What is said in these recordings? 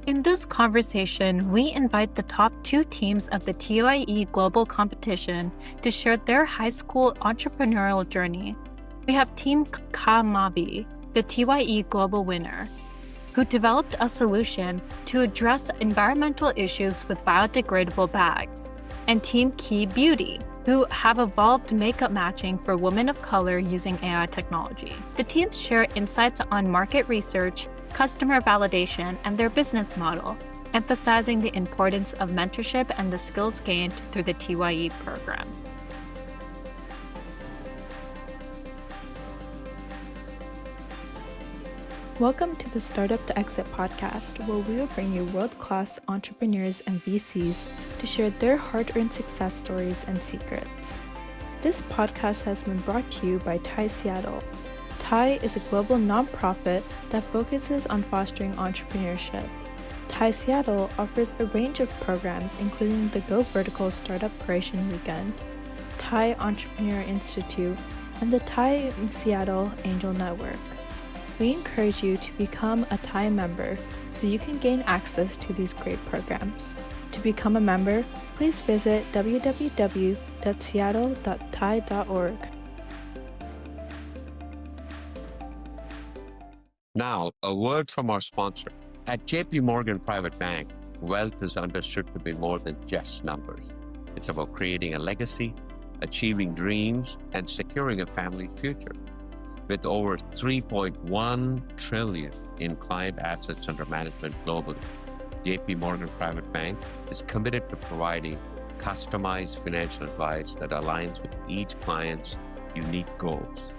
In this conversation, we invite the top 2 teams of the TYE Global competition to share their high school entrepreneurial journey. We have Team Kymavi, the TYE Global winner, who developed a solution to address environmental issues with biodegradable bags, and Team Key Beauty, who have evolved makeup matching for women of color using AI technology. The teams share insights on market research, customer validation, and their business model, emphasizing the importance of mentorship and the skills gained through the TYE program. Welcome to the Startup to Exit podcast, where we will bring you world-class entrepreneurs and VCs to share their hard-earned success stories and secrets. This podcast has been brought to you by TYE Seattle. TYE is a global nonprofit that focuses on fostering entrepreneurship. TYE Seattle offers a range of programs, including the Go Vertical Startup Creation Weekend, TYE Entrepreneur Institute, and the TYE Seattle Angel Network. We encourage you to become a TYE member so you can gain access to these great programs. To become a member, please visit www.seattle.tye.org. Now, a word from our sponsor. At JP Morgan Private Bank, wealth is understood to be more than just numbers. It's about creating a legacy, achieving dreams, and securing a family's future. With over $3.1 trillion in client assets under management globally, JP Morgan Private Bank is committed to providing customized financial advice that aligns with each client's unique goals.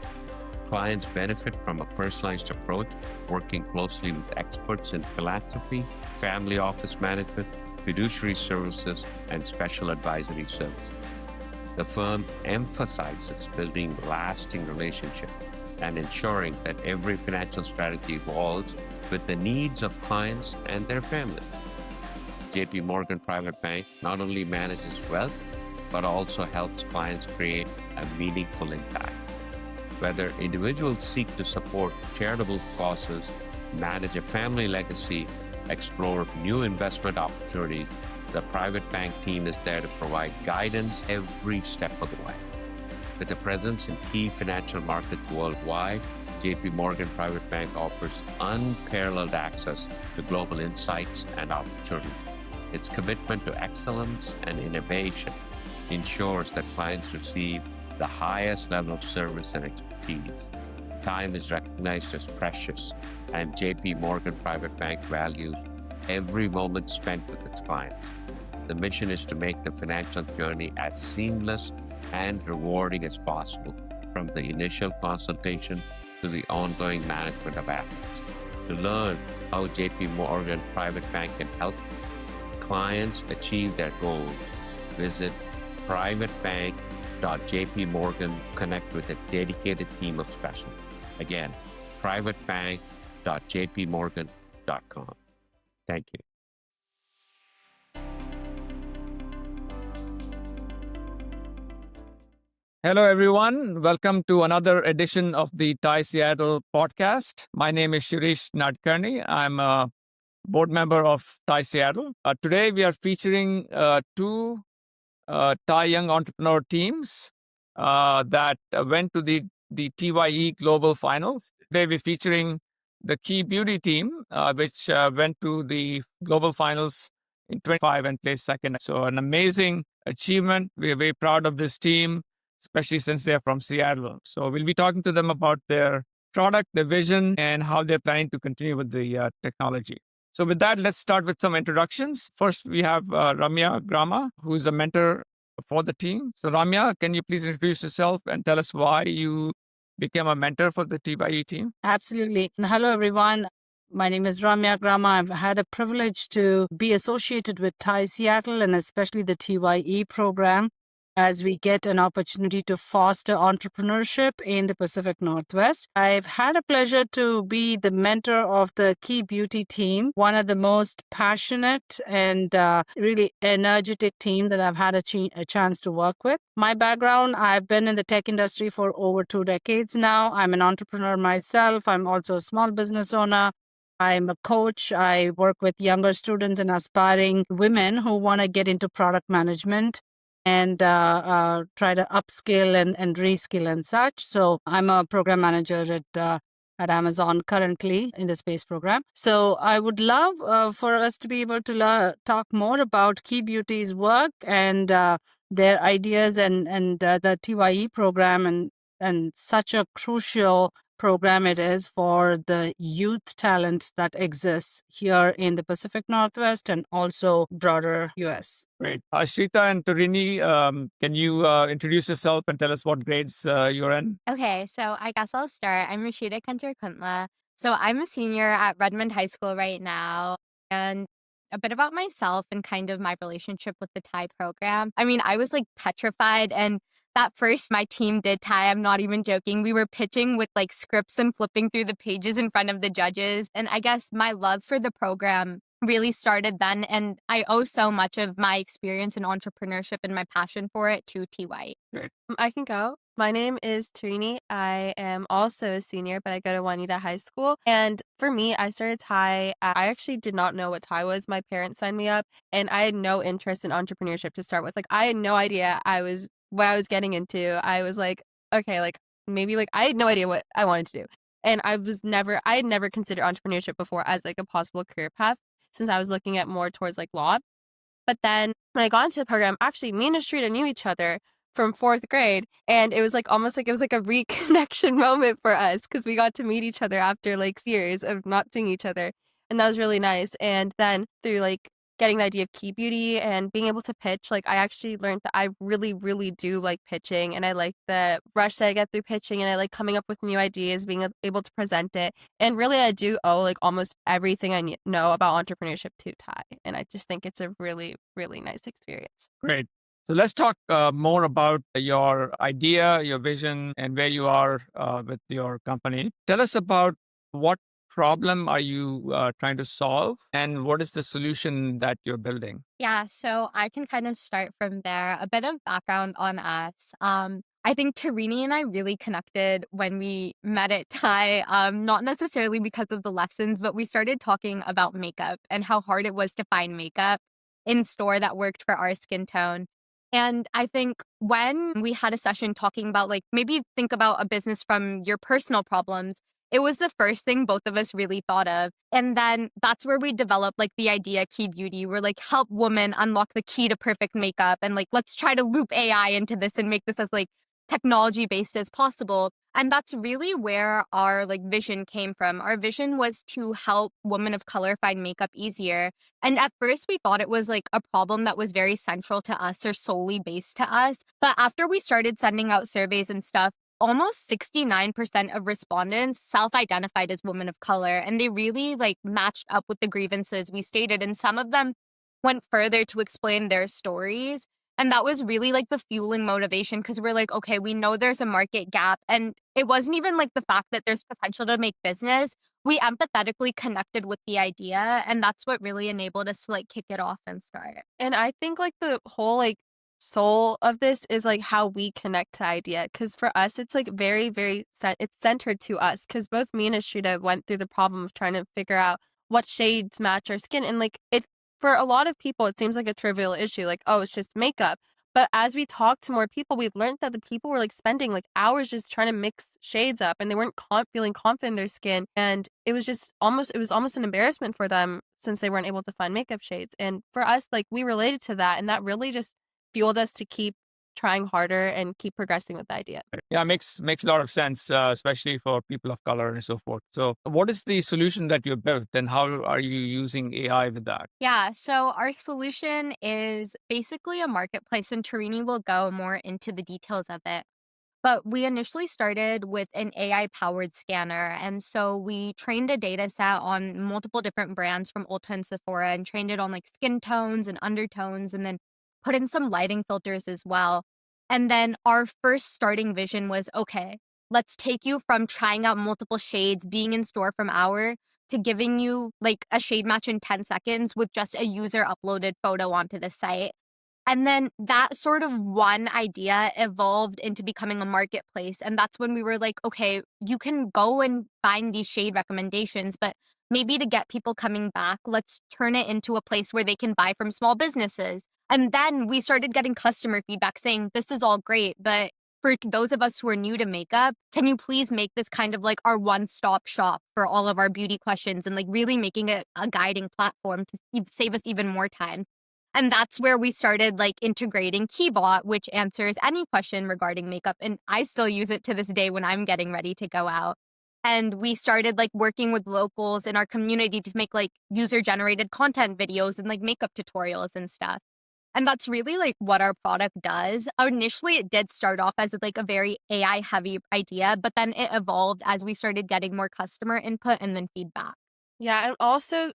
Clients benefit from a personalized approach, working closely with experts in philanthropy, family office management, fiduciary services, and special advisory services. The firm emphasizes building lasting relationships and ensuring that every financial strategy evolves with the needs of clients and their families. JP Morgan Private Bank not only manages wealth, but also helps clients create a meaningful impact. Whether individuals seek to support charitable causes, manage a family legacy, explore new investment opportunities, the private bank team is there to provide guidance every step of the way. With a presence in key financial markets worldwide, JP Morgan Private Bank offers unparalleled access to global insights and opportunities. Its commitment to excellence and innovation ensures that clients receive the highest level of service and expertise. Time is recognized as precious, and JP Morgan Private Bank values every moment spent with its clients. The mission is to make the financial journey as seamless and rewarding as possible, from the initial consultation to the ongoing management of assets. To learn how JP Morgan Private Bank can help clients achieve their goals, visit privatebank.jpmorgan. Connect with a dedicated team of specialists. Again, privatebank.jpmorgan.com. Thank you. Hello, everyone. Welcome to another edition of the TYE Seattle podcast. My name is Shirish Nadkarni. I'm a board member of TYE Seattle. Today, we are featuring 2 TYE Young Entrepreneur teams that went to the TYE Global Finals. Today, we're featuring the Key Beauty team, which went to the Global Finals in 25 and placed second. So an amazing achievement. We're very proud of this team, especially since they're from Seattle. So we'll be talking to them about their product, their vision, and how they're planning to continue with the technology. So with that, let's start with some introductions. First, we have Ramya Grama, who is a mentor for the team. So Ramya, can you please introduce yourself and tell us why you became a mentor for the TYE team? Absolutely. Hello, everyone. My name is Ramya Grama. I've had a privilege to be associated with TYE Seattle and especially the TYE program, as we get an opportunity to foster entrepreneurship in the Pacific Northwest. I've had a pleasure to be the mentor of the Key Beauty team, one of the most passionate and really energetic team that I've had a chance to work with. My background, I've been in the tech industry for over 2 decades now. I'm an entrepreneur myself. I'm also a small business owner. I'm a coach. I work with younger students and aspiring women who want to get into product management and try to upskill and reskill and such. So I'm a program manager at Amazon currently in the space program. So I would love for us to be able to talk more about Key Beauty's work and their ideas and the TYE program and such a crucial program it is for the youth talent that exists here in the Pacific Northwest and also broader US. Great. Ashrita and Tarini, can you introduce yourself and tell us what grades you're in? Okay, so I guess I'll start. I'm Rashida Kantar-Kuntla. So I'm a senior at Redmond High School right now. And a bit about myself and kind of my relationship with the TYE program. I mean, I was like petrified. And that first my team did TYE, I'm not even joking. We were pitching with like scripts and flipping through the pages in front of the judges. And I guess my love for the program really started then. And I owe so much of my experience in entrepreneurship and my passion for it to TYE. Great. I can go. My name is Tarini. I am also a senior, but I go to Juanita High School. And for me, I started TYE. I actually did not know what TYE was. My parents signed me up, and I had no interest in entrepreneurship to start with. Like, I had no idea what I was getting into. I was like, okay, like maybe like I had no idea what I wanted to do. And I had never considered entrepreneurship before as like a possible career path since I was looking at more towards like law. But then when I got into the program, actually me and Ashrita knew each other from 4th grade, and it was like almost like it was like a reconnection moment for us because we got to meet each other after like years of not seeing each other, and that was really nice. And then through like getting the idea of Key Beauty and being able to pitch, like I actually learned that I really, really do like pitching, and I like the rush that I get through pitching, and I like coming up with new ideas, being able to present it. And really, I do owe like almost everything I know about entrepreneurship to TYE, and I just think it's a really, really nice experience. Great. So let's talk more about your idea, your vision, and where you are with your company. Tell us about what problem are you trying to solve, and what is the solution that you're building? Yeah, so I can kind of start from there. A bit of background on us. I think Tarini and I really connected when we met at TYE, not necessarily because of the lessons, but we started talking about makeup and how hard it was to find makeup in store that worked for our skin tone. And I think when we had a session talking about like maybe think about a business from your personal problems, it was the first thing both of us really thought of. And then that's where we developed like the idea Key Beauty. We're like, help women unlock the key to perfect makeup. And like, let's try to loop AI into this and make this as like technology based as possible. And that's really where our like vision came from. Our vision was to help women of color find makeup easier. And at first we thought it was like a problem that was very central to us or solely based to us. But after we started sending out surveys and stuff, almost 69% of respondents self-identified as women of color, and they really like matched up with the grievances we stated. And some of them went further to explain their stories. And that was really like the fueling motivation because we're like, okay, we know there's a market gap. And it wasn't even like the fact that there's potential to make business. We empathetically connected with the idea. And that's what really enabled us to like kick it off and start. And I think like the whole like soul of this is like how we connect to idea, because for us it's like very, very it's centered to us, because both me and Ashrita went through the problem of trying to figure out what shades match our skin, and like it for a lot of people it seems like a trivial issue, like, oh, it's just makeup. But as we talk to more people, we've learned that the people were like spending like hours just trying to mix shades up, and they weren't feeling confident in their skin, and it was almost an embarrassment for them since they weren't able to find makeup shades. And for us, like, we related to that, and that really just fueled us to keep trying harder and keep progressing with the idea. Yeah, makes a lot of sense, especially for people of color and so forth. So what is the solution that you built, and how are you using AI with that? Yeah, so our solution is basically a marketplace, and Tarini will go more into the details of it. But we initially started with an AI-powered scanner. And so we trained a data set on multiple different brands from Ulta and Sephora and trained it on like skin tones and undertones, and then put in some lighting filters as well. And then our first starting vision was, okay, let's take you from trying out multiple shades, being in store from hour, to giving you like a shade match in 10 seconds with just a user uploaded photo onto the site. And then that sort of one idea evolved into becoming a marketplace. And that's when we were like, okay, you can go and find these shade recommendations, but maybe to get people coming back, let's turn it into a place where they can buy from small businesses. And then we started getting customer feedback saying, this is all great, but for those of us who are new to makeup, can you please make this kind of like our one-stop shop for all of our beauty questions and like really making it a guiding platform to save us even more time? And that's where we started like integrating Keybot, which answers any question regarding makeup. And I still use it to this day when I'm getting ready to go out. And we started like working with locals in our community to make like user generated content videos and like makeup tutorials and stuff. And that's really like what our product does. Initially, it did start off as like a very AI heavy idea, but then it evolved as we started getting more customer input and then feedback. Yeah, and also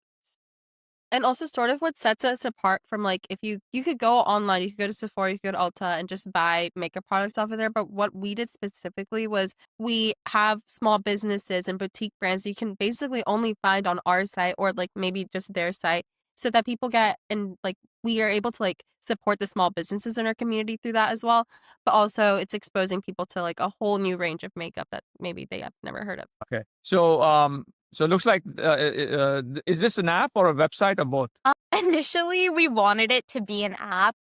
sort of what sets us apart from like if you could go online, you could go to Sephora, you could go to Ulta and just buy makeup products off of there. But what we did specifically was we have small businesses and boutique brands you can basically only find on our site or like maybe just their site so that people get and like we are able to like support the small businesses in our community through that as well. But also it's exposing people to like a whole new range of makeup that maybe they have never heard of. Okay. So it looks like, is this an app or a website or both? Initially, we wanted it to be an app,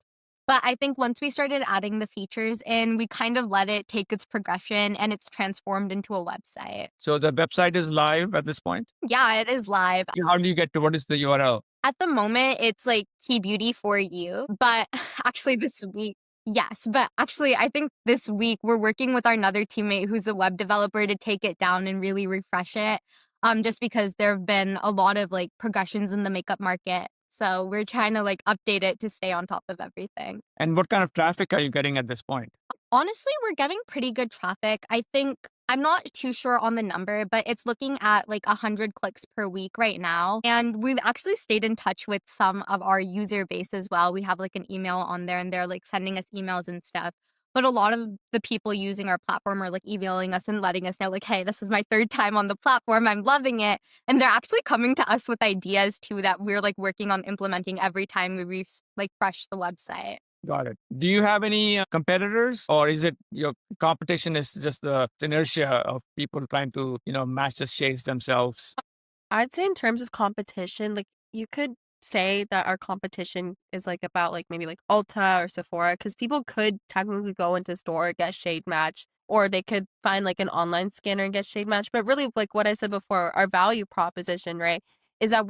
but I think once we started adding the features in, we kind of let it take its progression and it's transformed into a website. So the website is live at this point? Yeah, it is live. How do you get to, what is the URL? At the moment, it's like Key Beauty for you, but actually this week, yes, but actually I think this week we're working with our another teammate who's a web developer to take it down and really refresh it. Just because there have been a lot of like progressions in the makeup market. So we're trying to like update it to stay on top of everything. And what kind of traffic are you getting at this point? Honestly, we're getting pretty good traffic. I think I'm not too sure on the number, but it's looking at like 100 clicks per week right now. And we've actually stayed in touch with some of our user base as well. We have like an email on there and they're like sending us emails and stuff. But a lot of the people using our platform are like emailing us and letting us know like, hey, this is my third time on the platform. I'm loving it. And they're actually coming to us with ideas too that we're like working on implementing every time we refresh the website. Got it. Do you have any competitors, or is it your competition is just the inertia of people trying to, match the shades themselves? I'd say in terms of competition, like you could say that our competition is like about like maybe like Ulta or Sephora because people could technically go into store, get shade match, or they could find like an online scanner and get shade match. But really, like what I said before, our value proposition, right, is that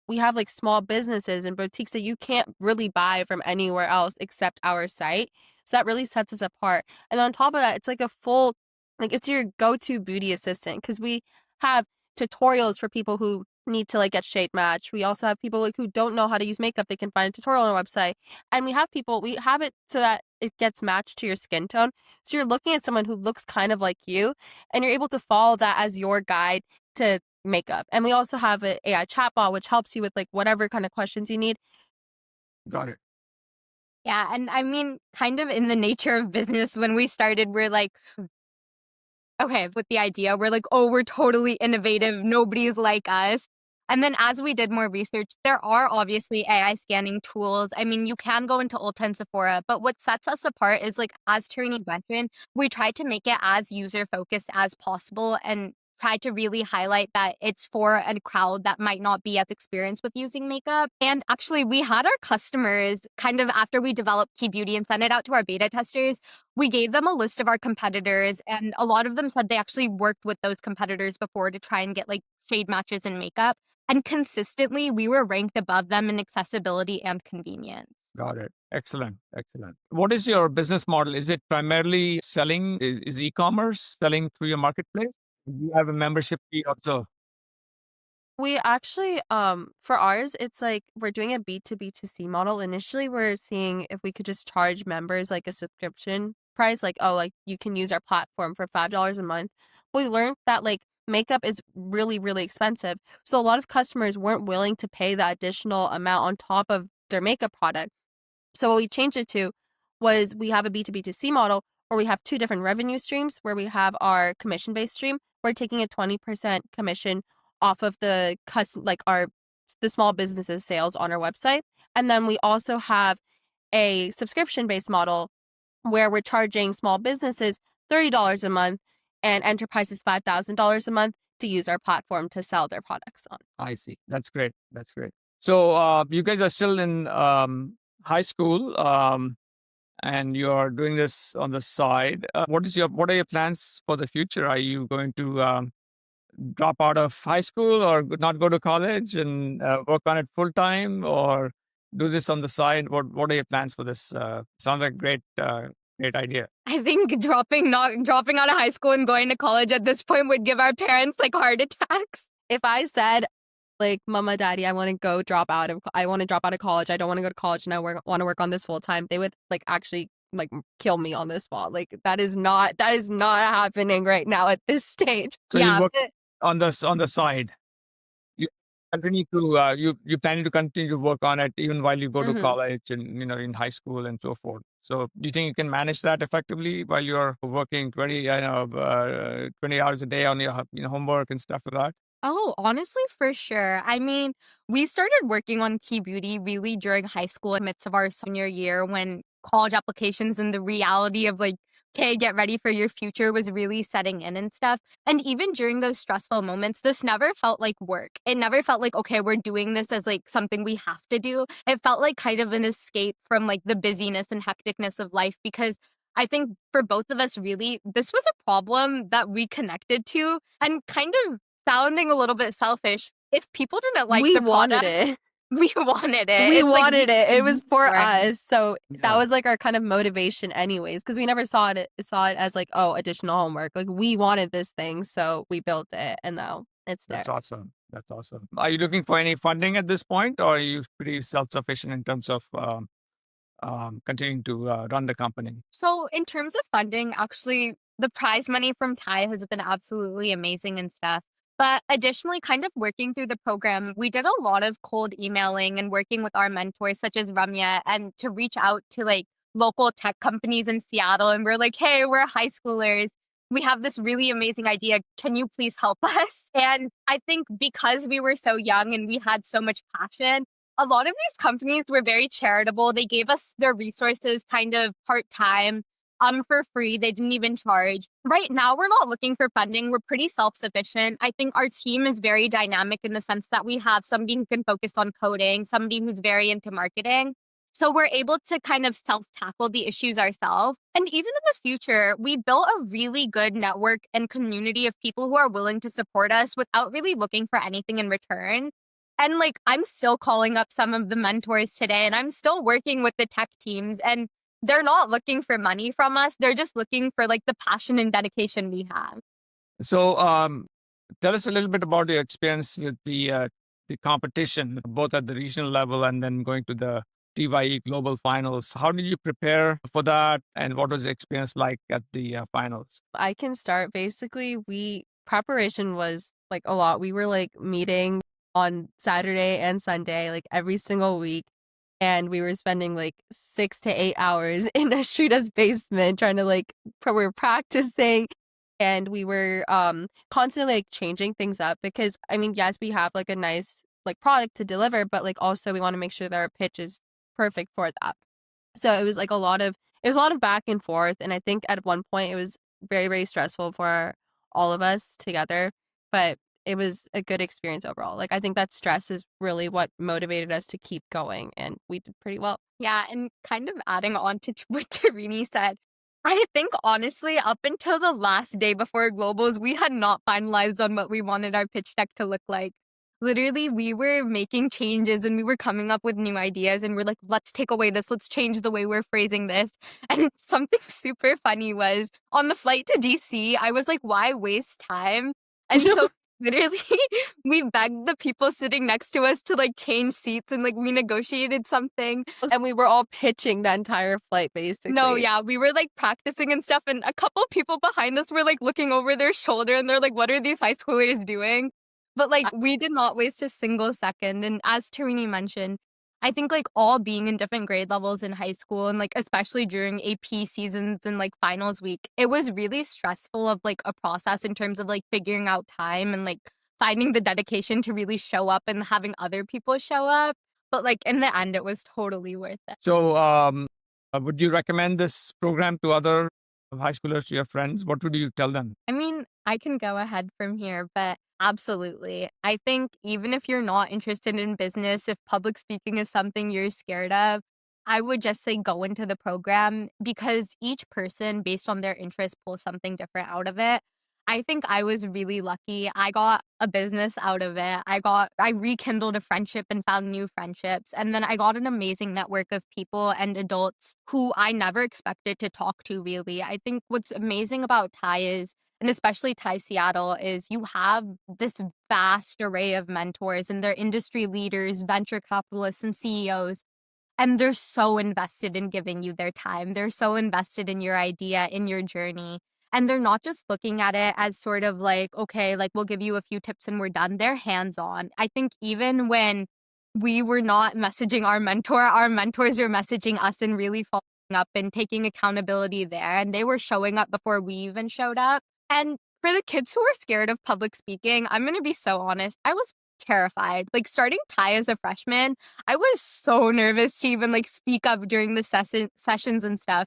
we have like small businesses and boutiques that you can't really buy from anywhere else except our site. So that really sets us apart. And on top of that, it's like a full, like it's your go-to beauty assistant because we have tutorials for people who need to like get shade match. We also have people like who don't know how to use makeup. They can find a tutorial on our website. And we have it so that it gets matched to your skin tone. So you're looking at someone who looks kind of like you and you're able to follow that as your guide to makeup. And we also have an AI chatbot, which helps you with like whatever kind of questions you need. Got it. Yeah. And I mean, kind of in the nature of business, when we started, we're like, okay, with the idea, we're like, oh, we're totally innovative. Nobody's like us. And then as we did more research, there are obviously AI scanning tools. I mean, you can go into Ulta and Sephora, but what sets us apart is like, as Tierney mentioned, we tried to make it as user focused as possible and tried to really highlight that it's for a crowd that might not be as experienced with using makeup. And actually, we had our customers kind of after we developed Key Beauty and sent it out to our beta testers, we gave them a list of our competitors. And a lot of them said they actually worked with those competitors before to try and get like shade matches in makeup. And consistently, we were ranked above them in accessibility and convenience. Got it. Excellent. Excellent. What is your business model? Is it primarily selling? Is e-commerce selling through your marketplace? Do you have a membership fee also? We actually, for ours, it's like we're doing a B2B2C model. Initially, we're seeing if we could just charge members like a subscription price, like, oh, like you can use our platform for $5 a month. But we learned that like makeup is really, really expensive. So a lot of customers weren't willing to pay the additional amount on top of their makeup product. So what we changed it to was we have a B2B2C model where we have two different revenue streams where we have our commission-based stream. We're taking a 20% commission off of the small businesses sales on our website. And then we also have a subscription-based model where we're charging small businesses $30 a month and enterprises $5,000 a month to use our platform to sell their products on. I see. That's great. That's great. So you guys are still in high school, and you're doing this on the side. What are your plans for the future? Are you going to drop out of high school or not go to college and work on it full time, or do this on the side? What are your plans for this? Sounds like great idea. I think dropping out of high school and going to college at this point would give our parents like heart attacks. If I said, like, Mama, Daddy, I want to drop out of college, I don't want to go to college and I want to work on this full time, they would like actually like kill me on the spot. Like that is not happening right now at this stage. So Yeah, you work but- on the side. You continue to you planning to continue to work on it even while you go to Mhm. college and in high school and so forth. So do you think you can manage that effectively while you're working 20 hours a day on your homework and stuff like that? Oh, honestly, for sure. I mean, we started working on Key Beauty really during high school in the midst of our senior year when college applications and the reality of like, okay, get ready for your future was really setting in and stuff. And even during those stressful moments, this never felt like work. It never felt like, okay, we're doing this as like something we have to do. It felt like kind of an escape from like the busyness and hecticness of life because I think for both of us, really, this was a problem that we connected to and kind of sounding a little bit selfish. If people didn't like we the wanted product, it. we wanted it. We It's like wanted it. It was for for it. us. So Yeah. that was like our kind of motivation anyways, because we never saw it as like, oh, additional homework. Like we wanted this thing, so we built it and now it's there. That's awesome. That's awesome. Are you looking for any funding at this point, or are you pretty self-sufficient in terms of continuing to run the company? So, in terms of funding, actually, the prize money from TYE has been absolutely amazing and stuff. But additionally, kind of working through the program, we did a lot of cold emailing and working with our mentors, such as Verma, and to reach out to like local tech companies in Seattle. And we're like, hey, we're high schoolers. We have this really amazing idea. Can you please help us? And I think because we were so young and we had so much passion, a lot of these companies were very charitable. They gave us their resources kind of part-time, for free. They didn't even charge. Right now, we're not looking for funding. We're pretty self-sufficient. I think our team is very dynamic in the sense that we have somebody who can focus on coding, somebody who's very into marketing. So we're able to kind of self-tackle the issues ourselves. And even in the future, we built a really good network and community of people who are willing to support us without really looking for anything in return. And like, I'm still calling up some of the mentors today and I'm still working with the tech teams and they're not looking for money from us. They're just looking for like the passion and dedication we have. So tell us a little bit about your experience with the competition, both at the regional level and then going to the TYE Global Finals. How did you prepare for that, and what was the experience like at the finals? I can start. Basically, preparation was like a lot. We were like meeting on Saturday and Sunday, like every single week. And we were spending like 6 to 8 hours in Ashrita's basement trying to like, we were practicing and we were constantly like changing things up because I mean, yes, we have like a nice like product to deliver, but like also we want to make sure that our pitch is perfect for that. So it was like a lot of back and forth. And I think at one point it was very, very stressful for all of us together, but it was a good experience overall. Like, I think that stress is really what motivated us to keep going, and we did pretty well. Yeah, and kind of adding on to what Tarini said, I think honestly, up until the last day before Globals, we had not finalized on what we wanted our pitch deck to look like. Literally, we were making changes and we were coming up with new ideas and we're like, let's take away this, let's change the way we're phrasing this. And something super funny was on the flight to DC, I was like, why waste time? And so literally, we begged the people sitting next to us to like change seats and like we negotiated something. And we were all pitching the entire flight, basically. No, yeah, we were like practicing and stuff. And a couple people behind us were like looking over their shoulder and they're like, what are these high schoolers doing? But like, we did not waste a single second. And as Tarini mentioned, I think like all being in different grade levels in high school and like especially during AP seasons and like finals week, it was really stressful of like a process in terms of like figuring out time and like finding the dedication to really show up and having other people show up. but like in the end, it was totally worth it. So, would you recommend this program to other high schoolers, to your friends? What would you tell them? I mean, I can go ahead from here, but absolutely. I think even if you're not interested in business, if public speaking is something you're scared of, I would just say go into the program because each person, based on their interest, pulls something different out of it. I think I was really lucky. I got a business out of it. I rekindled a friendship and found new friendships. And then I got an amazing network of people and adults who I never expected to talk to, really. I think what's amazing about TYE is, and especially TYE Seattle, is you have this vast array of mentors and they're industry leaders, venture capitalists, and CEOs. And they're so invested in giving you their time. They're so invested in your idea, in your journey. And they're not just looking at it as sort of like, okay, like we'll give you a few tips and we're done. They're hands on. I think even when we were not messaging our mentor, our mentors were messaging us and really following up and taking accountability there. And they were showing up before we even showed up. And for the kids who are scared of public speaking, I'm going to be so honest. I was terrified. Like starting TYE as a freshman, I was so nervous to even like speak up during the sessions and stuff.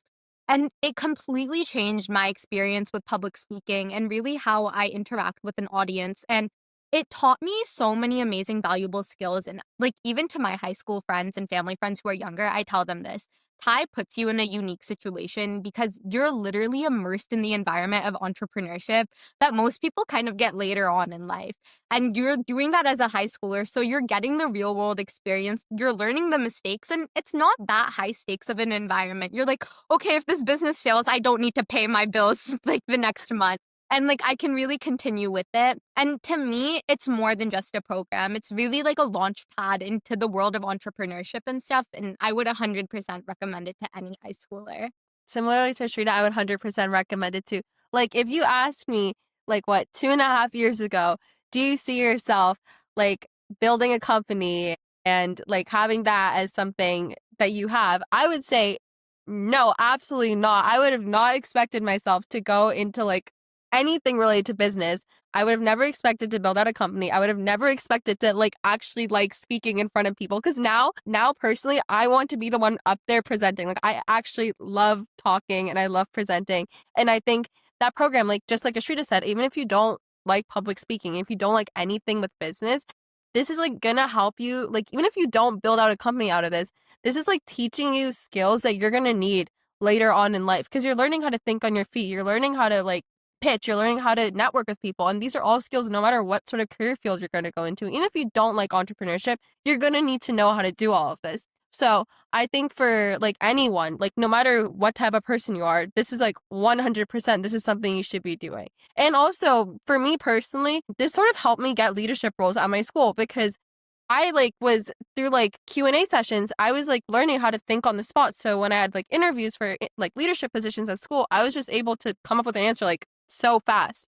And it completely changed my experience with public speaking and really how I interact with an audience. And it taught me so many amazing, valuable skills. And like even to my high school friends and family friends who are younger, I tell them this. TYE puts you in a unique situation because you're literally immersed in the environment of entrepreneurship that most people kind of get later on in life. And you're doing that as a high schooler. So you're getting the real world experience. You're learning the mistakes. And it's not that high stakes of an environment. You're like, okay, if this business fails, I don't need to pay my bills like the next month. And like I can really continue with it. And to me, it's more than just a program. It's really like a launch pad into the world of entrepreneurship and stuff. And I would 100% recommend it to any high schooler. Similarly to Shrita, I would 100% recommend it too. Like, if you asked me, like, what, 2.5 years ago, do you see yourself, like, building a company and, like, having that as something that you have? I would say, no, absolutely not. I would have not expected myself to go into, like, anything related to business. I would have never expected to build out a company. I would have never expected to like actually like speaking in front of people. Cause now personally, I want to be the one up there presenting. Like I actually love talking and I love presenting. And I think that program, like just like Ashrita said, even if you don't like public speaking, if you don't like anything with business, this is like gonna help you. Like even if you don't build out a company out of this is like teaching you skills that you're gonna need later on in life. Cause you're learning how to think on your feet. You're learning how to like pitch, you're learning how to network with people. And these are all skills no matter what sort of career field you're going to go into. Even if you don't like entrepreneurship, you're going to need to know how to do all of this. So I think for like anyone, like no matter what type of person you are, this is like 100%, this is something you should be doing. And also for me personally, this sort of helped me get leadership roles at my school because I like was through like Q&A sessions, I was like learning how to think on the spot. So when I had like interviews for like leadership positions at school, I was just able to come up with an answer like so fast.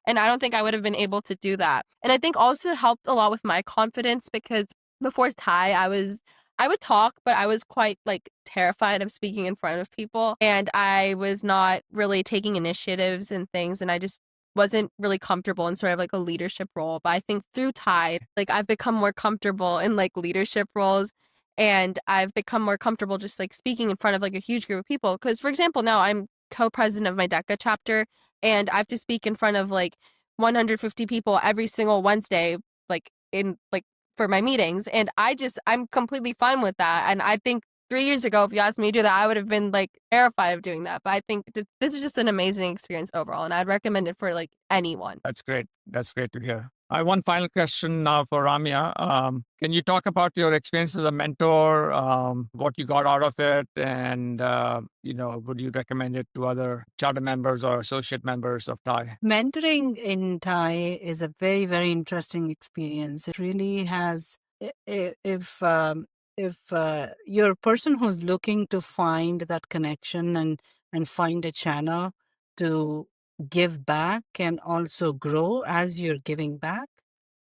And I don't think I would have been able to do that. And I think also it helped a lot with my confidence because before TYE, I would talk, but I was quite like terrified of speaking in front of people. And I was not really taking initiatives and things. And I just wasn't really comfortable in sort of like a leadership role. But I think through TYE, like I've become more comfortable in like leadership roles. And I've become more comfortable just like speaking in front of like a huge group of people. Because for example, now I'm co-president of my DECA chapter and I have to speak in front of like 150 people every single Wednesday, like in like for my meetings. And I'm completely fine with that. And I think 3 years ago, if you asked me to do that, I would have been like terrified of doing that. But I think this is just an amazing experience overall. And I'd recommend it for like anyone. That's great. That's great to hear. I have one final question now for Ramya. Can you talk about your experience as a mentor, what you got out of it, and would you recommend it to other charter members or associate members of TYE? Mentoring in TYE is a very, very interesting experience. It really has, if you're a person who's looking to find that connection and find a channel to give back and also grow as you're giving back,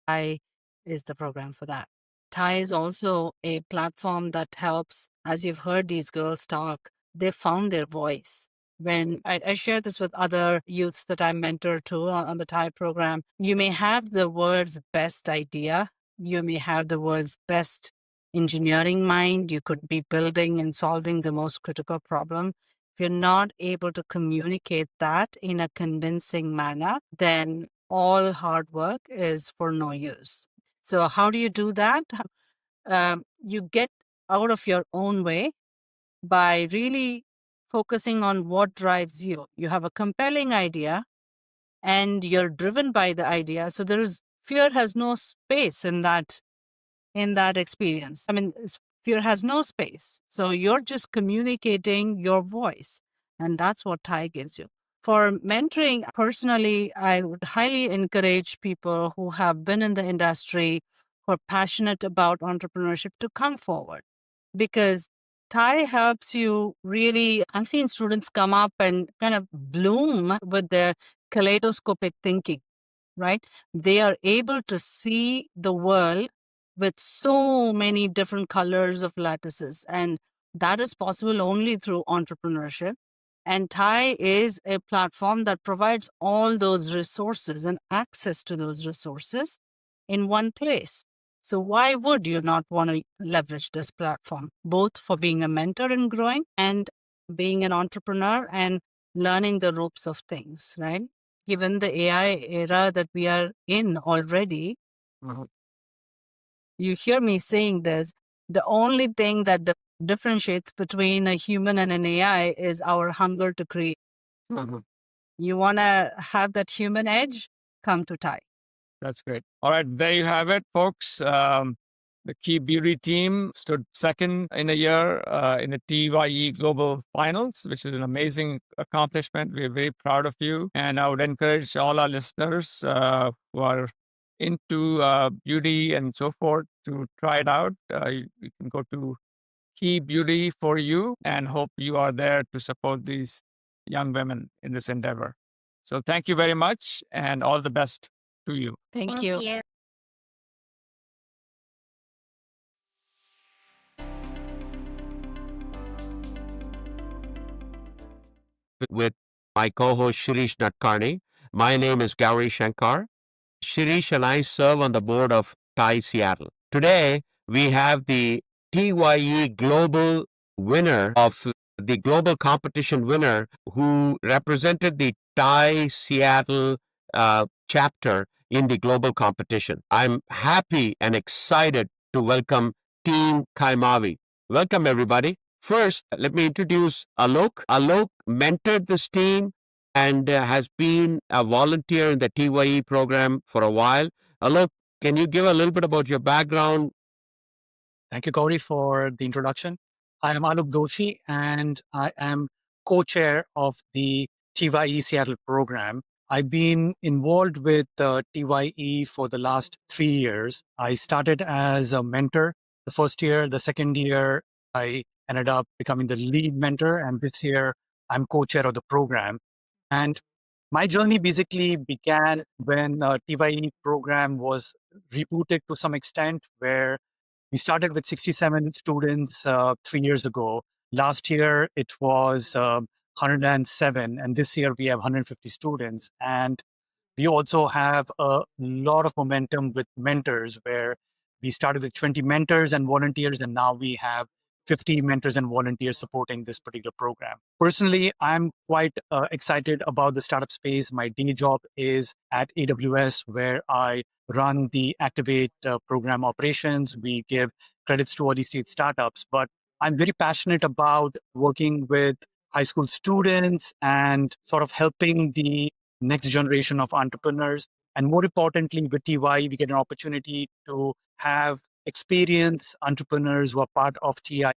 TYE is the program for that. TYE is also a platform that helps, as you've heard these girls talk, they found their voice. When I share this with other youths that I mentor to on the TYE program, you may have the world's best idea, you may have the world's best engineering mind. You could be building and solving the most critical problem. If you're not able to communicate that in a convincing manner, then all hard work is for no use. So how do you do that? You get out of your own way by really focusing on what drives you. You have a compelling idea and you're driven by the idea. So fear has no space in that experience. I mean, fear has no space. So you're just communicating your voice, and that's what TYE gives you. For mentoring, personally, I would highly encourage people who have been in the industry, who are passionate about entrepreneurship, to come forward, because TYE helps you really. I've seen students come up and kind of bloom with their kaleidoscopic thinking, right? They are able to see the world with so many different colors of lattices. And that is possible only through entrepreneurship. And TYE is a platform that provides all those resources and access to those resources in one place. So why would you not want to leverage this platform, both for being a mentor and growing and being an entrepreneur and learning the ropes of things, right? Given the AI era that we are in already, you hear me saying this, the only thing that differentiates between a human and an AI is our hunger to create. You want to have that human edge? Come to TYE. That's great. All right, there you have it, folks. The Key Beauty team stood second in a year in the TYE Global Finals, which is an amazing accomplishment. We're very proud of you. And I would encourage all our listeners who are into beauty and so forth to try it out. You can go to Key Beauty for you and hope you are there to support these young women in this endeavor. So thank you very much and all the best to you. Thank you. With my co-host Shirish Nadkarni. My name is Gowri Shankar. Shirish and I serve on the board of TYE Seattle. Today, we have the TYE Global winner of the global competition winner who represented the TYE Seattle chapter in the global competition. I'm happy and excited to welcome Team Kymavi. Welcome, everybody. First, let me introduce Alok. Alok mentored this team and has been a volunteer in the TYE program for a while. Alok, can you give a little bit about your background? Thank you, Gowri, for the introduction. I am Alok Doshi, and I am co-chair of the TYE Seattle program. I've been involved with TYE for the last 3 years. I started as a mentor the first year. The second year, I ended up becoming the lead mentor, and this year, I'm co-chair of the program. And my journey basically began when TYE program was rebooted to some extent, where we started with 67 students 3 years ago. Last year, it was 107, and this year we have 150 students. And we also have a lot of momentum with mentors, where we started with 20 mentors and volunteers, and now we have 50 mentors and volunteers supporting this particular program. Personally, I'm quite excited about the startup space. My day job is at AWS, where I run the Activate program operations. We give credits to early stage startups, but I'm very passionate about working with high school students and sort of helping the next generation of entrepreneurs. And more importantly, with TYE, we get an opportunity to have experienced entrepreneurs who are part of TYE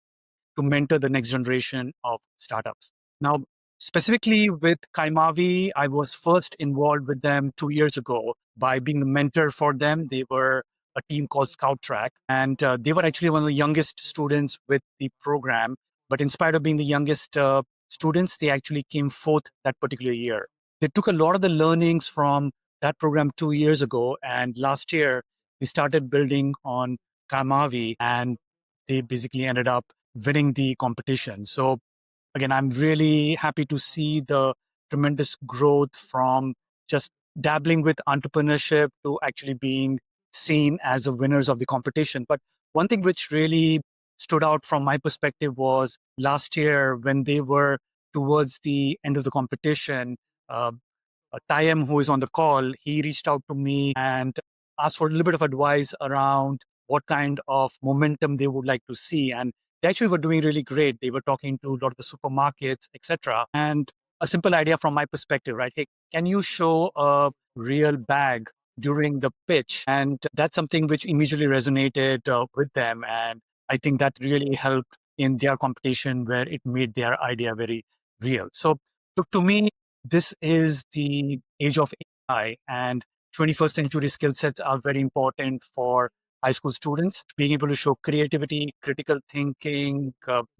to mentor the next generation of startups. Now, specifically with Kymavi, I was first involved with them 2 years ago by being a mentor for them. They were a team called Scout Track, and they were actually one of the youngest students with the program. But in spite of being the youngest students, they actually came fourth that particular year. They took a lot of the learnings from that program 2 years ago, and last year they started building on Kymavi, and they basically ended up winning the competition. So again, I'm really happy to see the tremendous growth from just dabbling with entrepreneurship to actually being seen as the winners of the competition. But one thing which really stood out from my perspective was last year when they were towards the end of the competition. Tayem, who is on the call, he reached out to me and asked for a little bit of advice around what kind of momentum they would like to see. And they actually were doing really great. They were talking to a lot of the supermarkets, etc. And a simple idea from my perspective, right? Hey, can you show a real bag during the pitch? And that's something which immediately resonated with them. And I think that really helped in their competition where it made their idea very real. So to me, this is the age of AI, and 21st century skill sets are very important for high school students. Being able to show creativity, critical thinking,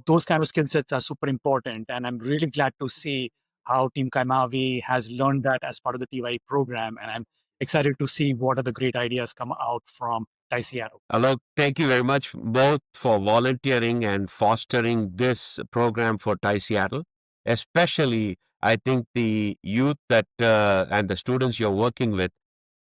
those kind of skill sets are super important. And I'm really glad to see how Team Kymavi has learned that as part of the TYE program. And I'm excited to see what are the great ideas come out from TYE Seattle. Alok, thank you very much both for volunteering and fostering this program for TYE Seattle. Especially, I think the youth that and the students you're working with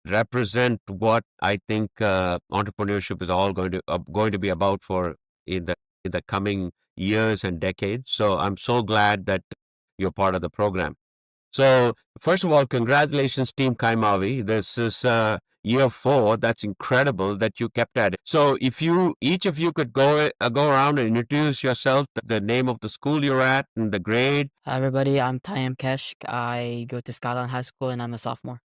represent what I think entrepreneurship is all going to be about for in the coming years and decades. So I'm so glad that you're part of the program. So first of all, congratulations, Team Kymavi. This is year 4. That's incredible that you kept at it. So if each of you could go around and introduce yourself, the name of the school you're at and the grade. Hi everybody, I'm Tayam Keshk. I go to Skyline High School and I'm a sophomore.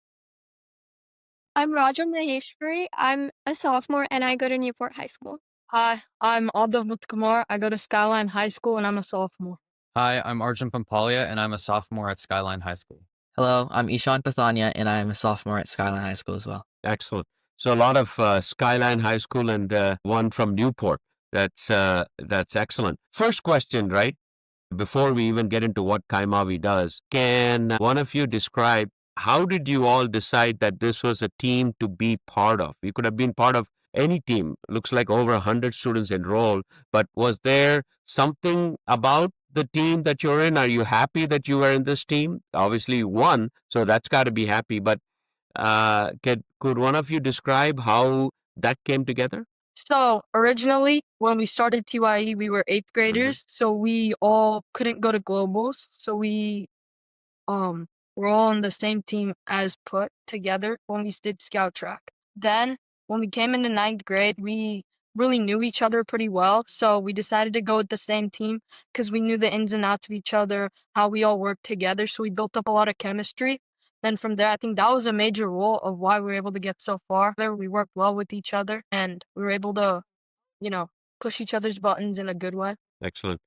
I'm Raja Maheshwari. I'm a sophomore and I go to Newport High School. Hi, I'm Abdul Kumar. I go to Skyline High School and I'm a sophomore. Hi, I'm Arjun Pampalia and I'm a sophomore at Skyline High School. Hello, I'm Ishan Pathania and I'm a sophomore at Skyline High School as well. Excellent. So a lot of Skyline High School and one from Newport. That's excellent. First question, right? Before we even get into what Kymavi does, can one of you describe how did you all decide that this was a team to be part of? You could have been part of any team. Looks like over 100 students enrolled, but was there something about the team that you're in? Are you happy that you were in this team? Obviously you won, so that's got to be happy, but could one of you describe how that came together? So originally, when we started TYE, we were 8th graders, so we all couldn't go to globals. So we were all on the same team as put together when we did scout track. Then when we came into 9th grade, we really knew each other pretty well. So we decided to go with the same team because we knew the ins and outs of each other, how we all worked together. So we built up a lot of chemistry. Then from there, I think that was a major role of why we were able to get so far. There, we worked well with each other and we were able to, push each other's buttons in a good way. Excellent.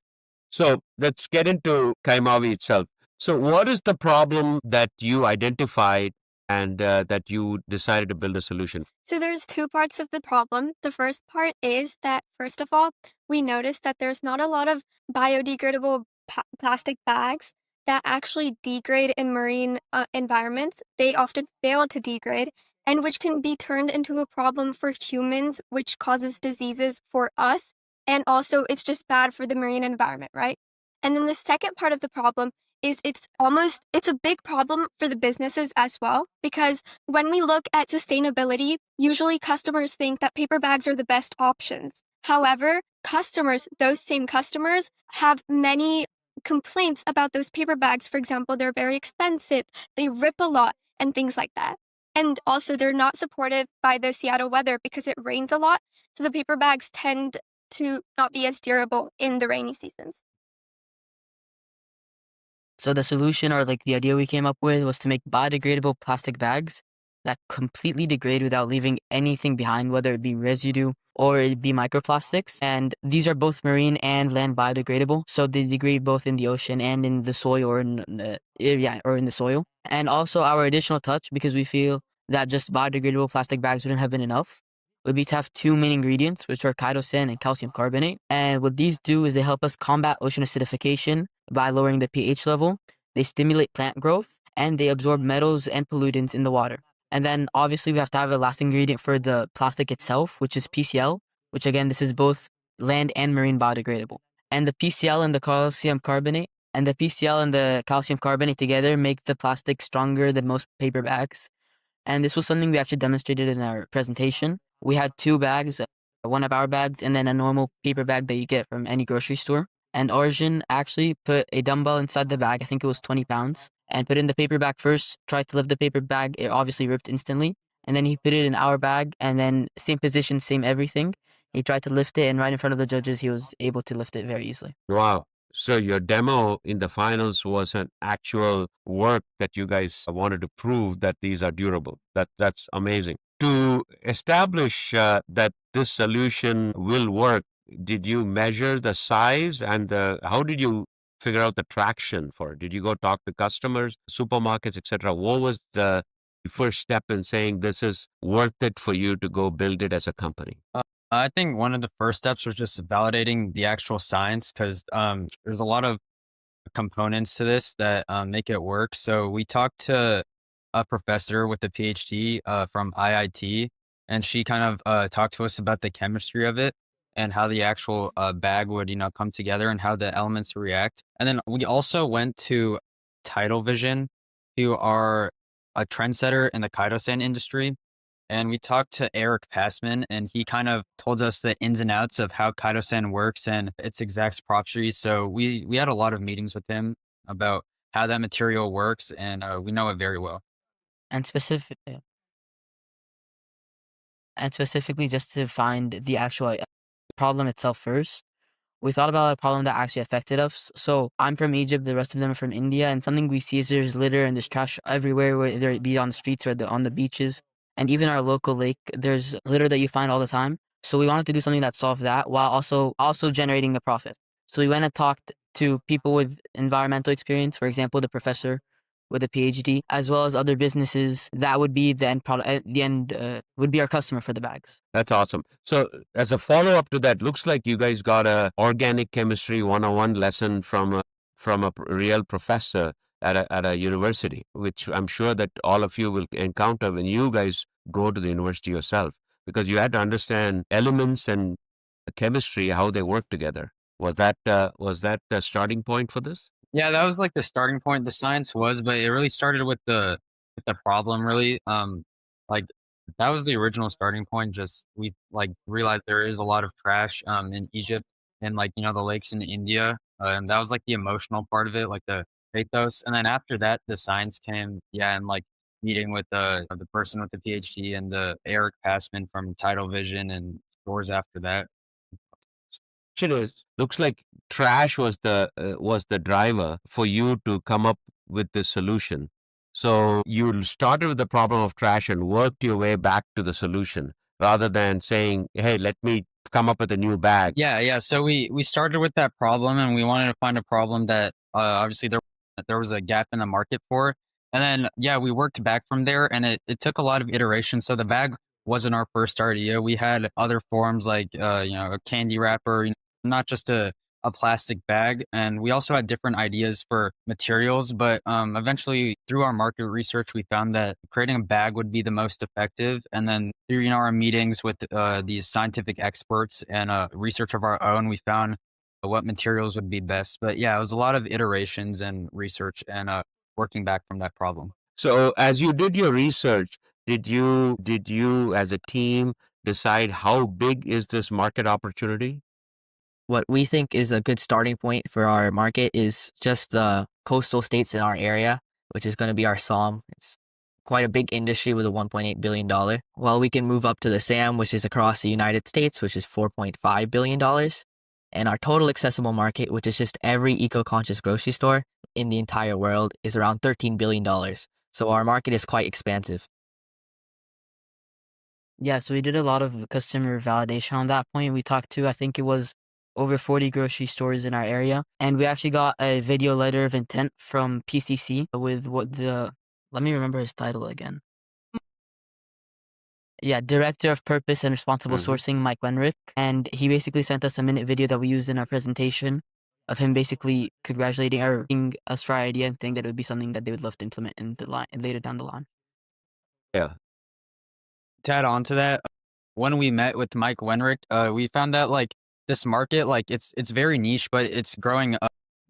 So let's get into Kymavi itself. So what is the problem that you identified and that you decided to build a solution? So there's 2 parts of the problem. The first part is that, first of all, we noticed that there's not a lot of biodegradable plastic bags that actually degrade in marine environments. They often fail to degrade, and which can be turned into a problem for humans, which causes diseases for us. And also, it's just bad for the marine environment, right? And then the second part of the problem is it's a big problem for the businesses as well, because when we look at sustainability, usually customers think that paper bags are the best options. However, those same customers have many complaints about those paper bags. For example, they're very expensive, they rip a lot, and things like that. And also, they're not supported by the Seattle weather because it rains a lot, so the paper bags tend to not be as durable in the rainy seasons. So the solution, or like the idea we came up with, was to make biodegradable plastic bags that completely degrade without leaving anything behind, whether it be residue or it be microplastics. And these are both marine and land biodegradable, so they degrade both in the ocean and in the soil or in the soil. And also our additional touch, because we feel that just biodegradable plastic bags wouldn't have been enough, would be to have 2 main ingredients, which are chitosan and calcium carbonate. And what these do is they help us combat ocean acidification by lowering the pH level. They stimulate plant growth and they absorb metals and pollutants in the water. And then obviously we have to have a last ingredient for the plastic itself, which is PCl, which again, this is both land and marine biodegradable. And the PCl and the calcium carbonate together make the plastic stronger than most paper bags. And this was something we actually demonstrated in our presentation. We had 2 bags. one of our bags, and then a normal paper bag that you get from any grocery store. And Arjun actually put a dumbbell inside the bag, I think it was 20 pounds, and put it in the paper bag first, tried to lift the paper bag, it obviously ripped instantly. And then he put it in our bag, and then same position, same everything. He tried to lift it, and right in front of the judges, he was able to lift it very easily. Wow. So your demo in the finals was an actual work that you guys wanted to prove that these are durable. That's amazing. To establish that this solution will work, did you measure the size and how did you figure out the traction for it? Did you go talk to customers, supermarkets, etc.? What was the first step in saying this is worth it for you to go build it as a company? I think one of the first steps was just validating the actual science because there's a lot of components to this that make it work. So we talked to a professor with a PhD from IIT, and she kind of talked to us about the chemistry of it and how the actual bag would, come together and how the elements react. And then we also went to Tidal Vision, who are a trendsetter in the chitosan industry. And we talked to Eric Passman, and he kind of told us the ins and outs of how chitosan works and its exact properties. So we had a lot of meetings with him about how that material works, and we know it very well. And specifically just to find the actual problem itself first, we thought about a problem that actually affected us. So I'm from Egypt, the rest of them are from India, and something we see is there's litter and there's trash everywhere, whether it be on the streets or on the beaches. And even our local lake, there's litter that you find all the time. So we wanted to do something that solved that while also generating a profit. So we went and talked to people with environmental experience, for example, the professor with a PhD, as well as other businesses that would be the end product. At the end, would be our customer for the bags. That's awesome. So as a follow-up to that, looks like you guys got a organic chemistry 101 lesson from a real professor at a university, which I'm sure that all of you will encounter when you guys go to the university yourself, because you had to understand elements and chemistry, how they work together. Was that the starting point for this? Yeah, that was like the starting point. The science was, but it really started with the problem. Really, like that was the original starting point. Just we like realized there is a lot of trash in Egypt and like the lakes in India, and that was like the emotional part of it, like the pathos. And then after that, the science came. Yeah, and like meeting with the person with the PhD and the Eric Passman from Tidal Vision and stores after that. Is looks like trash was the driver for you to come up with this solution. So you started with the problem of trash and worked your way back to the solution rather than saying, hey, let me come up with a new bag. Yeah. So we started with that problem, and we wanted to find a problem that obviously there was a gap in the market for. And then we worked back from there, and it took a lot of iteration. So the bag wasn't our first idea. We had other forms like a candy wrapper, not just a plastic bag. And we also had different ideas for materials, but eventually through our market research, we found that creating a bag would be the most effective. And then through our meetings with these scientific experts and research of our own, we found what materials would be best. But yeah, it was a lot of iterations and research and working back from that problem. So as you did your research, did you as a team decide how big is this market opportunity? What we think is a good starting point for our market is just the coastal states in our area, which is going to be our SOM. It's quite a big industry with a $1.8 billion. Well, we can move up to the SAM, which is across the United States, which is $4.5 billion. And our total accessible market, which is just every eco-conscious grocery store in the entire world, is around $13 billion. So our market is quite expansive. Yeah, so we did a lot of customer validation on that point. We talked to, I think it was over 40 grocery stores in our area. And we actually got a video letter of intent from PCC with let me remember his title again. Yeah, Director of Purpose and Responsible Sourcing, Mike Wenrich. And he basically sent us a minute video that we used in our presentation of him basically congratulating us for our idea and saying that it would be something that they would love to implement in the line later down the line. Yeah. To add on to that, when we met with Mike Wenrich, we found out like this market, like it's very niche, but it's growing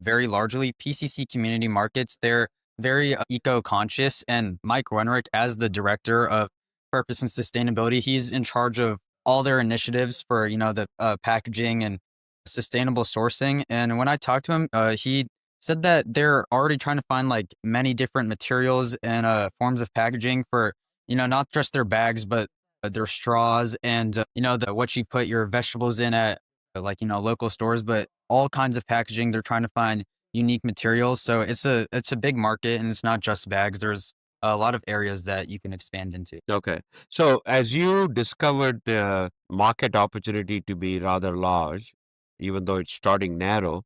very largely. PCC community markets, they're very eco-conscious, and Mike Wenrich, as the Director of Purpose and Sustainability, he's in charge of all their initiatives for, the packaging and sustainable sourcing. And when I talked to him, he said that they're already trying to find like many different materials and forms of packaging for, not just their bags, but their straws and, the what you put your vegetables in at like, local stores, but all kinds of packaging. They're trying to find unique materials. So it's a big market, and it's not just bags. There's a lot of areas that you can expand into. Okay. So as you discovered the market opportunity to be rather large, even though it's starting narrow,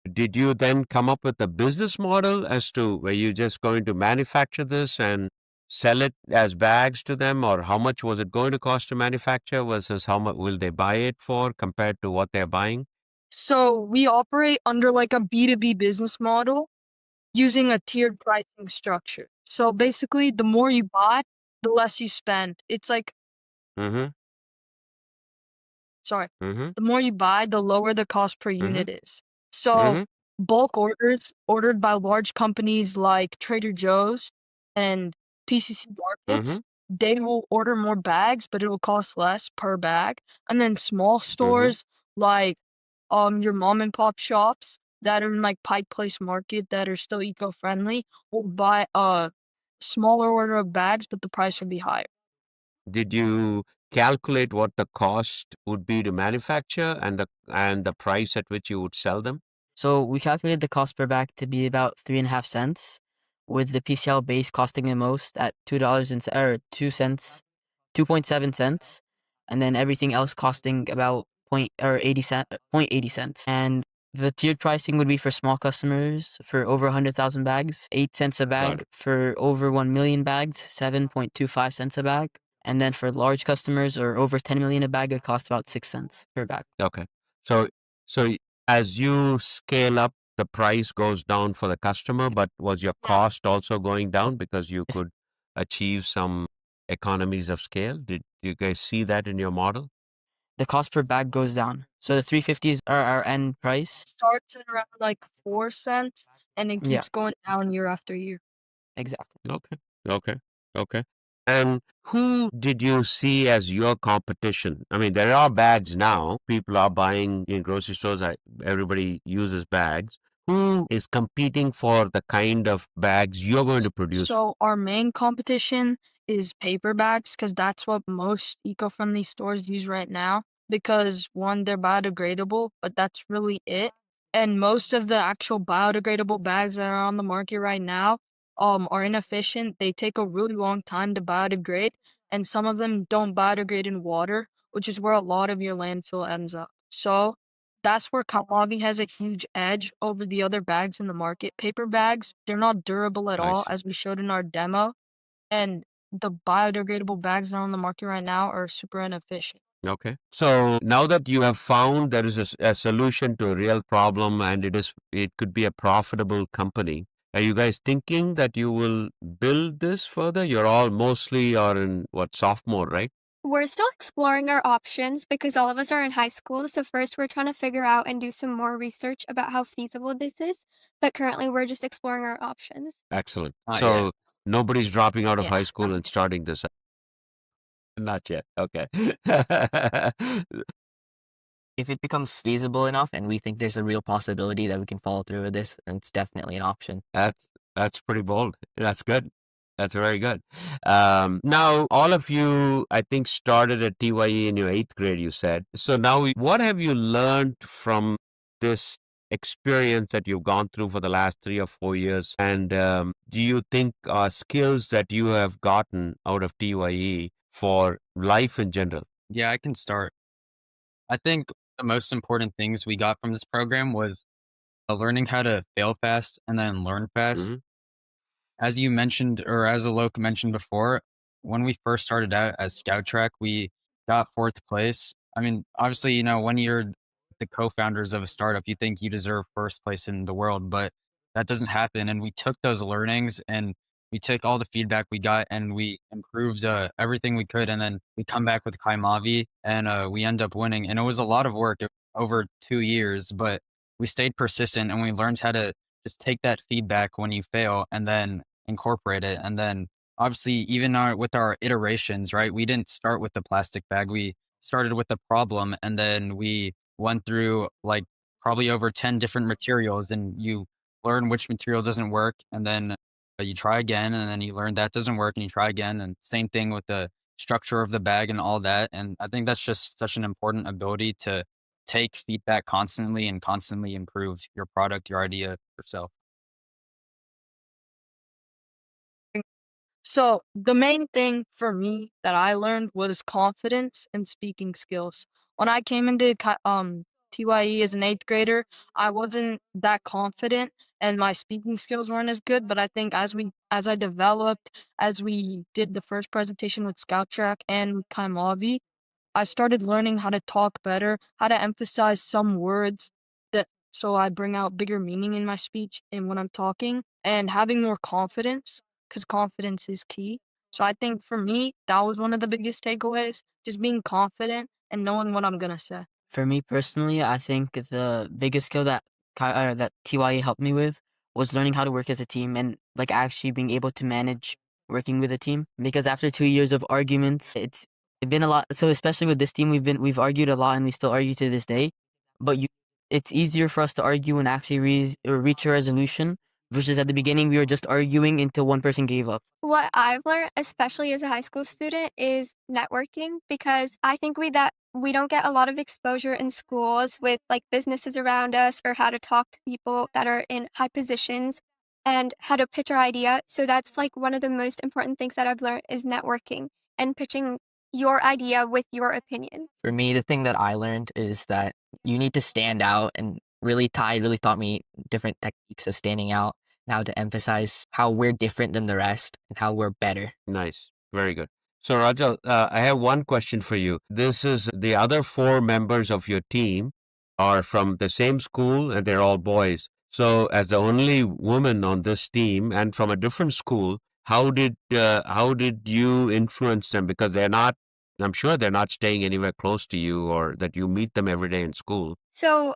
did you then come up with a business model as to were you just going to manufacture this and sell it as bags to them, or how much was it going to cost to manufacture versus how much will they buy it for compared to what they're buying? So we operate under like a B2B business model using a tiered pricing structure. So basically, the more you buy, the less you spend. It's like, Mm-hmm. sorry, Mm-hmm. the more you buy, the lower the cost per Mm-hmm. unit is. So Mm-hmm. bulk orders ordered by large companies like Trader Joe's and PCC Mm-hmm. markets, they will order more bags, but it will cost less per bag. And then small Mm-hmm. stores like your mom and pop shops that are in like Pike Place Market that are still eco-friendly will buy a smaller order of bags, but the price will be higher. Did you calculate what the cost would be to manufacture and the price at which you would sell them? So we calculated the cost per bag to be about 3.5 cents, with the PCL base costing the most at $2 or 2 cents, 2.7 cents, and then everything else costing about 0.80 cents. And the tiered pricing would be for small customers for over 100,000 bags, 8 cents a Got bag. it. For over 1 million bags, 7.25 cents a bag. And then for large customers or over 10 million a bag, it costs about 6 cents per bag. Okay. So so as you scale up, the price goes down for the customer, but was your cost also going down because you If could achieve some economies of scale? Did you guys see that in your model? the cost per bag goes down. So the 350s are our end price. Starts at around like 4 cents and it Yeah, keeps going down year after year. exactly. Okay. Okay. Okay. And who did you see as your competition? I mean, there are bags now. People are buying in grocery stores. Everybody uses bags. Who is competing for the kind of bags you're going to produce? So our main competition is paper bags because that's what most eco-friendly stores use right now. Because one, they're biodegradable, but that's really it. And most of the actual biodegradable bags that are on the market right now, are inefficient. They take a really long time to biodegrade, and some of them don't biodegrade in water, which is where a lot of your landfill ends up. So that's where Kymavi has a huge edge over the other bags in the market. Paper bags, they're not durable at I all, see. as we showed in our demo, and the biodegradable bags that are on the market right now are super inefficient. Okay. So now that you have found there is a solution to a real problem and it could be a profitable company, are you guys thinking that you will build this further? You're all mostly are in what, sophomore, right? We're still exploring our options because all of us are in high school. So, first, we're trying to figure out and do some more research about how feasible this is. But currently, we're just exploring our options. Excellent. Yeah. So nobody's dropping out of Yeah. high school and starting this. Not yet. Okay. If it becomes feasible enough and we think there's a real possibility that we can follow through with this, then it's definitely an option. That's pretty bold. That's good. That's very good. Now, all of you, I think, started at TYE in your eighth grade, you said. So now, what have you learned from this experience that you've gone through for the last 3 or 4 years? And do you think skills that you have gotten out of TYE for life in general? Yeah, I can start. I think the most important things we got from this program was learning how to fail fast and then learn fast. Hmm. As you mentioned, or as Alok mentioned before, when we first started out as Scout Track, we got fourth place. I mean, obviously, when you're the co-founders of a startup, you think you deserve first place in the world, but that doesn't happen. And we took those learnings and we took all the feedback we got and we improved everything we could. And then we come back with Kymavi and we end up winning. And it was a lot of work over 2 years, but we stayed persistent and we learned how to just take that feedback when you fail and then incorporate it. And then obviously, even with our iterations, right? We didn't start with the plastic bag. We started with a problem, and then we went through like probably over 10 different materials, and you learn which material doesn't work, and then you try again, and then you learn that doesn't work, and you try again, and same thing with the structure of the bag and all that. And I think that's just such an important ability to take feedback constantly and constantly improve your product, your idea, yourself. So the main thing for me that I learned was confidence and speaking skills. When I came into TYE as an eighth grader, I wasn't that confident and my speaking skills weren't as good. But I think as I developed, as we did the first presentation with Scout Track and with Kymavi, I started learning how to talk better, how to emphasize some words that so I bring out bigger meaning in my speech and when I'm talking, and having more confidence because confidence is key. So I think for me, that was one of the biggest takeaways, just being confident and knowing what I'm gonna say. For me personally, I think the biggest skill that that TYE helped me with was learning how to work as a team and like actually being able to manage working with a team. Because after 2 years of arguments, it's been a lot. So especially with this team, we've argued a lot and we still argue to this day. But it's easier for us to argue and actually reach a resolution versus at the beginning we were just arguing until one person gave up. What I've learned, especially as a high school student, is networking because I think we don't get a lot of exposure in schools with like businesses around us or how to talk to people that are in high positions and how to pitch our idea. So that's like one of the most important things that I've learned is networking and pitching your idea with your opinion. For me, the thing that I learned is that you need to stand out, and really Ty really taught me different techniques of standing out and how to emphasize how we're different than the rest and how we're better. Nice. Very good. So, Raja, I have one question for you. This is the other four members of your team are from the same school and they're all boys. So, as the only woman on this team and from a different school, how did you influence them? Because they're not, I'm sure they're not staying anywhere close to you or that you meet them every day in school. So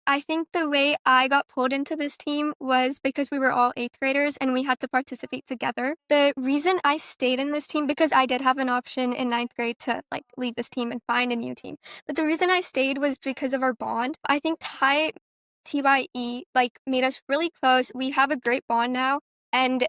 I think the way I got pulled into this team was because we were all eighth graders and we had to participate together. The reason I stayed in this team, because I did have an option in ninth grade to like leave this team and find a new team. But the reason I stayed was because of our bond. I think TYE like made us really close. We have a great bond now. And,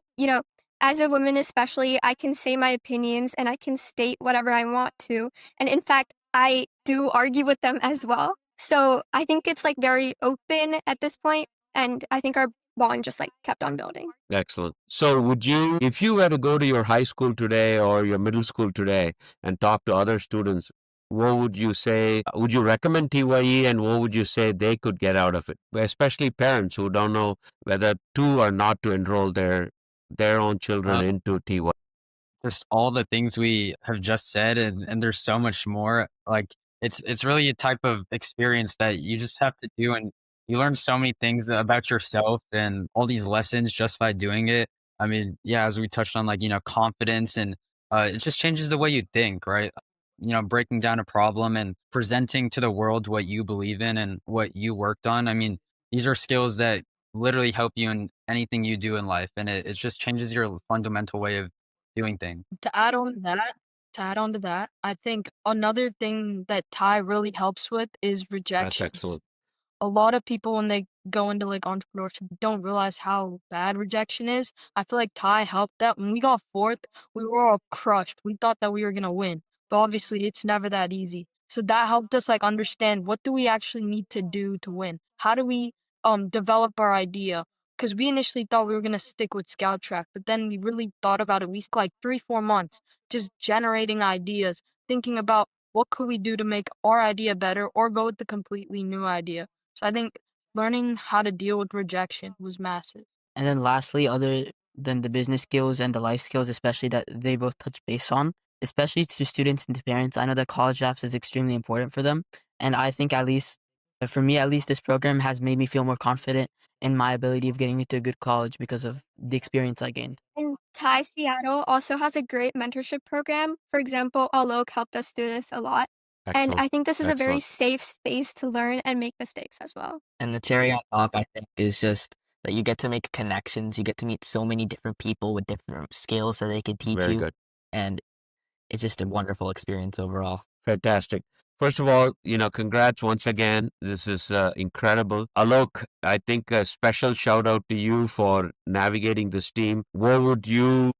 as a woman especially, I can say my opinions and I can state whatever I want to. And in fact, I do argue with them as well. So I think it's like very open at this point, and I think our bond just like kept on building. Excellent. So would you, if you were to go to your high school today or your middle school today and talk to other students, what would you say? Would you recommend TYE and what would you say they could get out of it? Especially parents who don't know whether to or not to enroll their own children into TYE. Just all the things we have just said, and there's so much more. Like it's really a type of experience that you just have to do, and you learn so many things about yourself and all these lessons just by doing it. I mean, yeah, as we touched on, like, confidence, and it just changes the way you think, right? Breaking down a problem and presenting to the world what you believe in and what you worked on. I mean, these are skills that literally help you in anything you do in life, and it just changes your fundamental way of doing things. To add on to that, I think another thing that Ty really helps with is That's rejections. excellent. A lot of people when they go into like entrepreneurship don't realize how bad rejection is. I feel like Ty helped that. When we got fourth, we were all crushed. We thought that we were gonna win, but obviously it's never that easy. So that helped us like understand what do we actually need to do to win. How do we develop our idea? Because we initially thought we were gonna stick with Scout Track, but then we really thought about it. We spent like 3-4 months just generating ideas, thinking about what could we do to make our idea better or go with the completely new idea. So I think learning how to deal with rejection was massive. And then lastly, other than the business skills and the life skills, especially that they both touch base on, especially to students and to parents, I know that college apps is extremely important for them. And I think at least, for me at least, this program has made me feel more confident in my ability of getting into a good college because of the experience I gained. And Thai Seattle also has a great mentorship program. For example, Alok helped us through this a lot. And Excellent. I think this is a very Excellent. safe space to learn and make mistakes as well. And the cherry on top, I think, is just that you get to make connections. You get to meet so many different people with different skills that they can teach Very you. good. And it's just a wonderful experience overall. Fantastic. First of all, congrats once again. This is incredible. Alok, I think a special shout out to you for navigating this team. What would you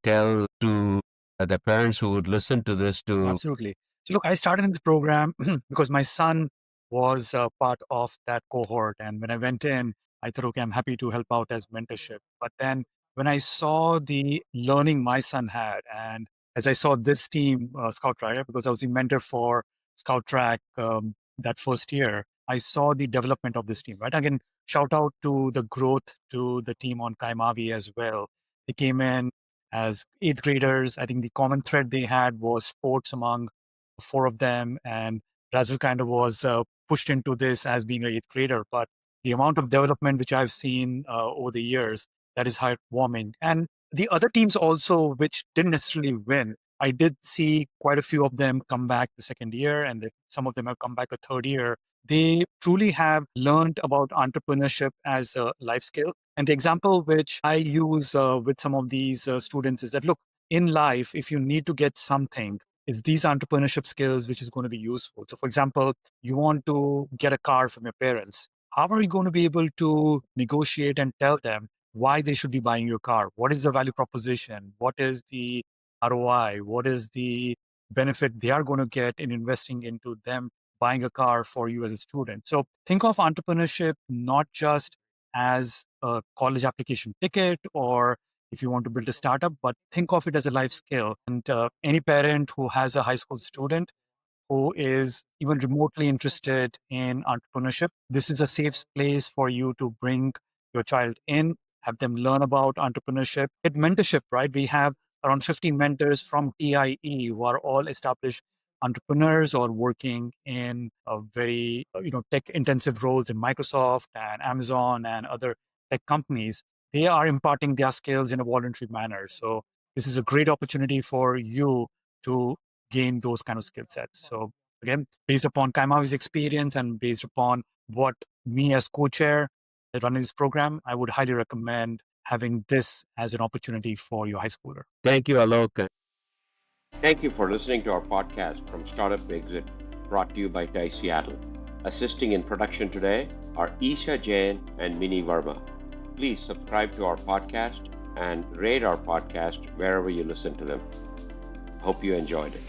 tell to the parents who would listen to this to? Absolutely. So look, I started in the program because my son was part of that cohort. And when I went in, I thought, okay, I'm happy to help out as mentorship. But then when I saw the learning my son had, and as I saw this team, Scout Track, because I was the mentor for Scout Track that first year, I saw the development of this team, right? Again, shout out to the growth to the team on Kymavi as well. They came in as 8th graders. I think the common thread they had was sports among 4 of them. And Brazil kind of was pushed into this as being an 8th grader. But the amount of development which I've seen over the years, that is heartwarming. And the other teams also, which didn't necessarily win, I did see quite a few of them come back the second year, and some of them have come back a third year. They truly have learned about entrepreneurship as a life skill. And the example which I use with some of these students is that, look, in life, if you need to get something, it's these entrepreneurship skills which is going to be useful. So, for example, you want to get a car from your parents. How are you going to be able to negotiate and tell them why they should be buying your car? What is the value proposition? What is the ROI? What is the benefit they are going to get in investing into them buying a car for you as a student? So think of entrepreneurship not just as a college application ticket or if you want to build a startup, but think of it as a life skill. And any parent who has a high school student who is even remotely interested in entrepreneurship, this is a safe place for you to bring your child in, have them learn about entrepreneurship. At mentorship, right? We have around 15 mentors from TYE who are all established entrepreneurs or working in a very tech intensive roles in Microsoft and Amazon and other tech companies. They are imparting their skills in a voluntary manner. So this is a great opportunity for you to gain those kind of skill sets. So again, based upon Kymavi's experience and based upon what me as co-chair running this program, I would highly recommend having this as an opportunity for your high schooler. Thank you, Alok. Thank you for listening to our podcast from Startup to Exit, brought to you by TYE Seattle. Assisting in production today are Eesha, Jain, and Minee Verma. Please subscribe to our podcast and rate our podcast wherever you listen to them. Hope you enjoyed it.